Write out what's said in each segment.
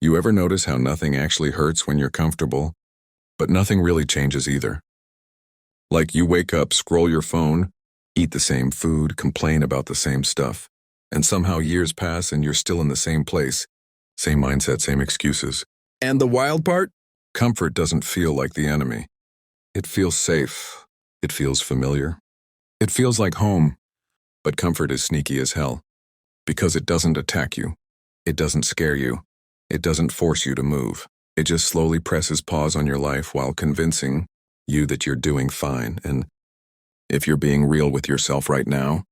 You ever notice how nothing actually hurts when you're comfortable, but nothing really changes either? Like you wake up, scroll your phone, eat the same food, complain about the same stuff, and somehow years pass and you're still in the same place, same mindset, same excuses. And the wild part? Comfort doesn't feel like the enemy. It feels safe. It feels familiar. It feels like home. But comfort is sneaky as hell. Because it doesn't attack you. It doesn't scare you. It doesn't force you to move. It just slowly presses pause on your life while convincing you that you're doing fine. And if you're being real with yourself right now,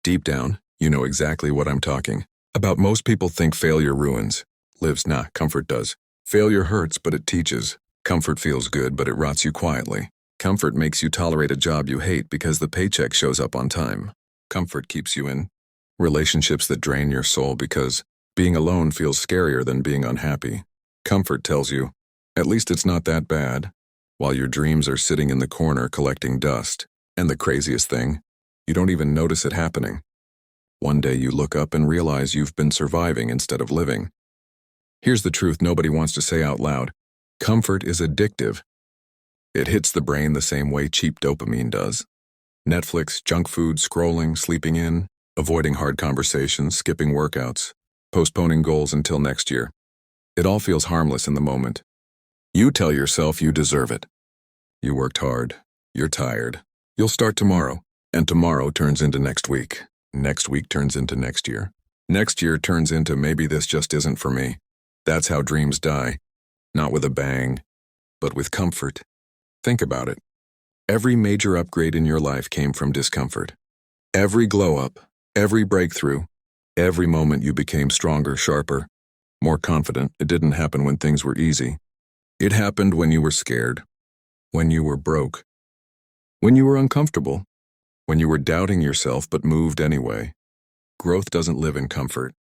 deep down, you know exactly what I'm talking about. Most people think failure ruins. Lives, nah, comfort does. Failure hurts, but it teaches. Comfort feels good, but it rots you quietly. Comfort makes you tolerate a job you hate because the paycheck shows up on time. Comfort keeps you in relationships that drain your soul because being alone feels scarier than being unhappy. Comfort tells you, at least it's not that bad, while your dreams are sitting in the corner collecting dust. And the craziest thing, you don't even notice it happening. One day you look up and realize you've been surviving instead of living. Here's the truth nobody wants to say out loud. Comfort is addictive. It hits the brain the same way cheap dopamine does. Netflix, junk food, scrolling, sleeping in, avoiding hard conversations, skipping workouts, postponing goals until next year. It all feels harmless in the moment. You tell yourself you deserve it. You worked hard. You're tired. You'll start tomorrow. And tomorrow turns into next week. Next week turns into next year. Next year turns into maybe this just isn't for me. That's how dreams die. Not with a bang, but with comfort. Think about it. Every major upgrade in your life came from discomfort. Every glow-up, every breakthrough, every moment you became stronger, sharper, more confident. It didn't happen when things were easy. It happened when you were scared, when you were broke, when you were uncomfortable, when you were doubting yourself but moved anyway. Growth doesn't live in comfort.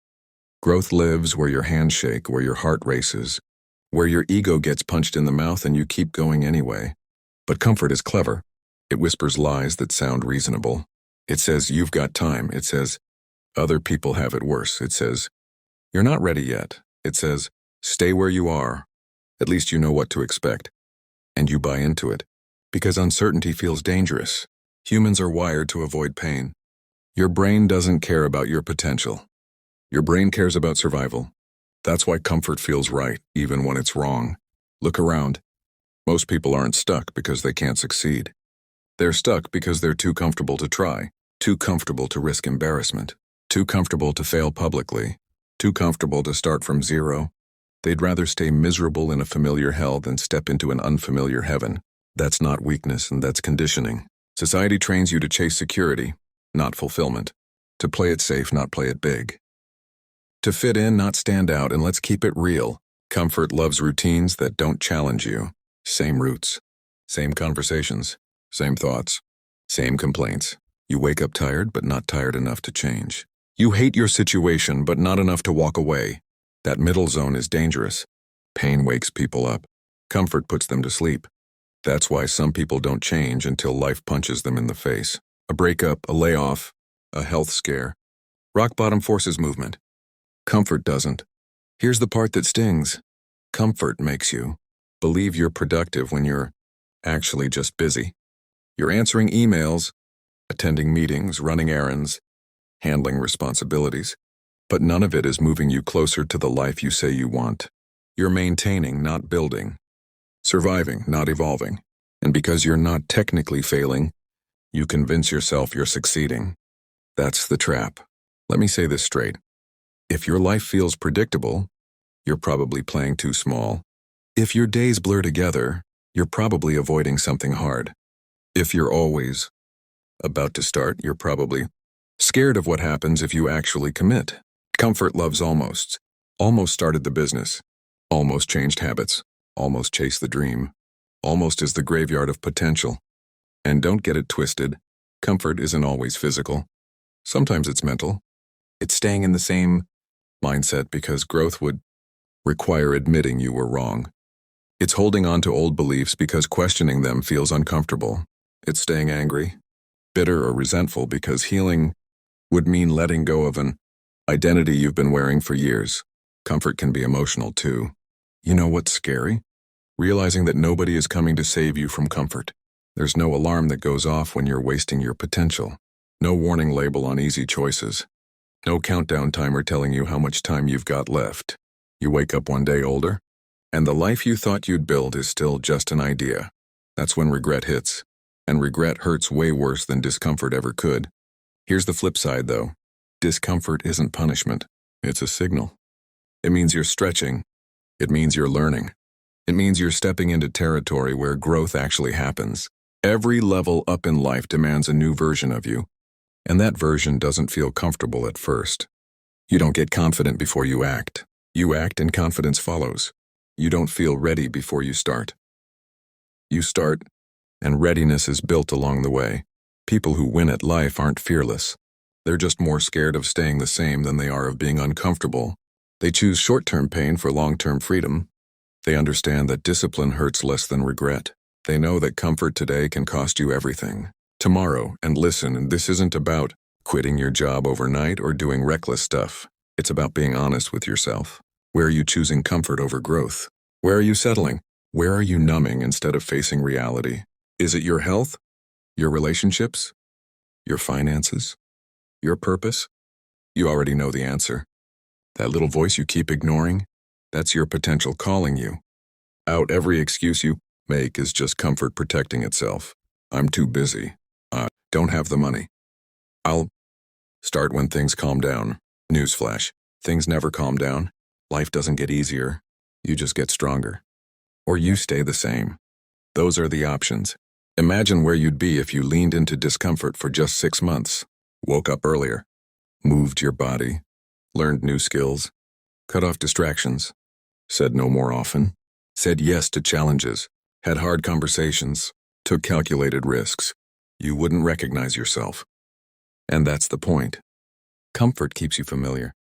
Growth lives where your hands shake, where your heart races, where your ego gets punched in the mouth and you keep going anyway. But comfort is clever. It whispers lies that sound reasonable. It says, you've got time. It says, other people have it worse. It says, you're not ready yet. It says, stay where you are. At least you know what to expect. And you buy into it. Because uncertainty feels dangerous. Humans are wired to avoid pain. Your brain doesn't care about your potential. Your brain cares about survival. That's why comfort feels right, even when it's wrong. Look around. Most people aren't stuck because they can't succeed. They're stuck because they're too comfortable to try, too comfortable to risk embarrassment, too comfortable to fail publicly, too comfortable to start from zero. They'd rather stay miserable in a familiar hell than step into an unfamiliar heaven. That's not weakness, and that's conditioning. Society trains you to chase security, not fulfillment. To play it safe, not play it big. To fit in, not stand out, and let's keep it real. Comfort loves routines that don't challenge you. Same routes, same conversations, same thoughts, same complaints. You wake up tired, but not tired enough to change. You hate your situation, but not enough to walk away. That middle zone is dangerous. Pain wakes people up. Comfort puts them to sleep. That's why some people don't change until life punches them in the face. A breakup, a layoff, a health scare. Rock bottom forces movement. Comfort doesn't. Here's the part that stings. Comfort makes you believe you're productive when you're actually just busy. You're answering emails, attending meetings, running errands, handling responsibilities. But none of it is moving you closer to the life you say you want. You're maintaining, not building. Surviving, not evolving. And because you're not technically failing, you convince yourself you're succeeding. That's the trap. Let me say this straight. If your life feels predictable, you're probably playing too small. If your days blur together, you're probably avoiding something hard. If you're always about to start, you're probably scared of what happens if you actually commit. Comfort loves almost. Almost started the business. Almost changed habits. Almost chased the dream. Almost is the graveyard of potential. And don't get it twisted. Comfort isn't always physical. Sometimes it's mental. It's staying in the same mindset because growth would require admitting you were wrong. It's holding on to old beliefs because questioning them feels uncomfortable. It's staying angry, bitter, or resentful because healing would mean letting go of an identity you've been wearing for years. Comfort can be emotional too. You know what's scary? Realizing that nobody is coming to save you from comfort. There's no alarm that goes off when you're wasting your potential. No warning label on easy choices. No countdown timer telling you how much time you've got left. You wake up one day older, and the life you thought you'd build is still just an idea. That's when regret hits. And regret hurts way worse than discomfort ever could. Here's the flip side, though. Discomfort isn't punishment. It's a signal. It means you're stretching. It means you're learning. It means you're stepping into territory where growth actually happens. Every level up in life demands a new version of you, and that version doesn't feel comfortable at first. You don't get confident before you act. You act and confidence follows. You don't feel ready before you start. You start, and readiness is built along the way. People who win at life aren't fearless. They're just more scared of staying the same than they are of being uncomfortable. They choose short-term pain for long-term freedom. They understand that discipline hurts less than regret. They know that comfort today can cost you everything. Tomorrow, and listen, and this isn't about quitting your job overnight or doing reckless stuff. It's about being honest with yourself. Where are you choosing comfort over growth? Where are you settling? Where are you numbing instead of facing reality? Is it your health? Your relationships? Your finances? Your purpose? You already know the answer. That little voice you keep ignoring? That's your potential calling you. Out every excuse you make is just comfort protecting itself. I'm too busy. I don't have the money. I'll start when things calm down. Newsflash. Things never calm down. Life doesn't get easier. You just get stronger. Or you stay the same. Those are the options. Imagine where you'd be if you leaned into discomfort for just 6 months. Woke up earlier. Moved your body. Learned new skills. Cut off distractions. Said no more often. Said yes to challenges. Had hard conversations. Took calculated risks. You wouldn't recognize yourself. And that's the point. Comfort keeps you familiar.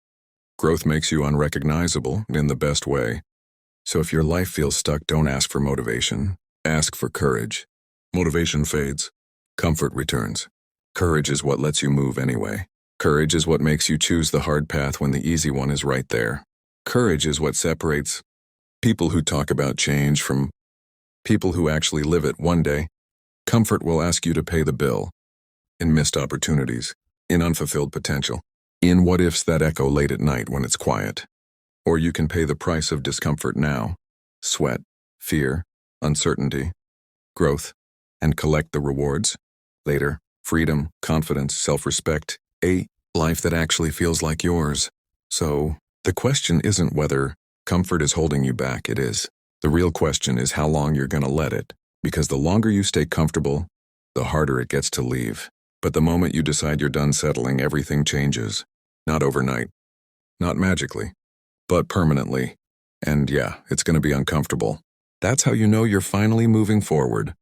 Growth makes you unrecognizable in the best way. So if your life feels stuck, don't ask for motivation. Ask for courage. Motivation fades. Comfort returns. Courage is what lets you move anyway. Courage is what makes you choose the hard path when the easy one is right there. Courage is what separates people who talk about change from people who actually live it. One day, comfort will ask you to pay the bill. In missed opportunities. In unfulfilled potential. In what ifs that echo late at night when it's quiet. Or you can pay the price of discomfort now. Sweat, fear, uncertainty, growth, and collect the rewards. Later, freedom, confidence, self-respect, a life that actually feels like yours. So, the question isn't whether comfort is holding you back, it is. The real question is how long you're gonna let it. Because the longer you stay comfortable, the harder it gets to leave. But the moment you decide you're done settling, everything changes. Not overnight. Not magically. But permanently. And yeah, it's gonna be uncomfortable. That's how you know you're finally moving forward.